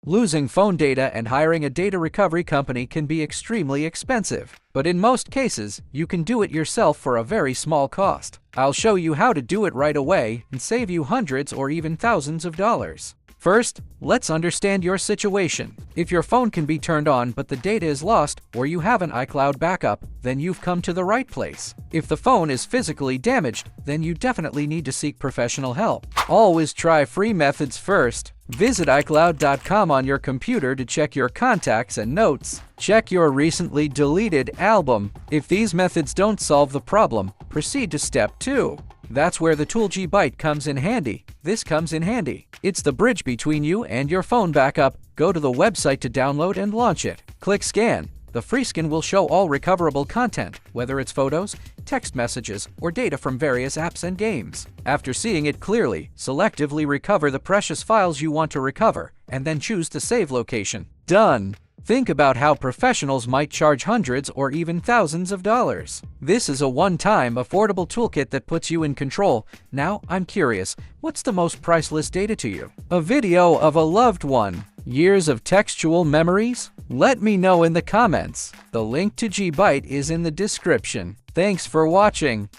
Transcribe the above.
Losing phone data and hiring a data recovery company can be extremely expensive, but in most cases, you can do it yourself for a very small cost. I'll show you how to do it right away and save you hundreds or even thousands of dollars. First, let's understand your situation. If your phone can be turned on but the data is lost, or you have an iCloud backup, then you've come to the right place. If the phone is physically damaged, then you definitely need to seek professional help. Always try free methods first. Visit iCloud.com on your computer to check your contacts and notes. Check your recently deleted album. If these methods don't solve the problem, proceed to step 2. That's where the tool Gbyte comes in handy. This comes in handy. It's the bridge between you and your phone backup. Go to the website to download and launch it. Click Scan. The free scan will show all recoverable content, whether it's photos, text messages, or data from various apps and games. After seeing it clearly, selectively recover the precious files you want to recover, and then choose the save location. Done! Think about how professionals might charge hundreds or even thousands of dollars. This is a one-time, affordable toolkit that puts you in control. Now, I'm curious, what's the most priceless data to you? A video of a loved one? Years of textual memories? Let me know in the comments. The link to Gbyte is in the description. Thanks for watching.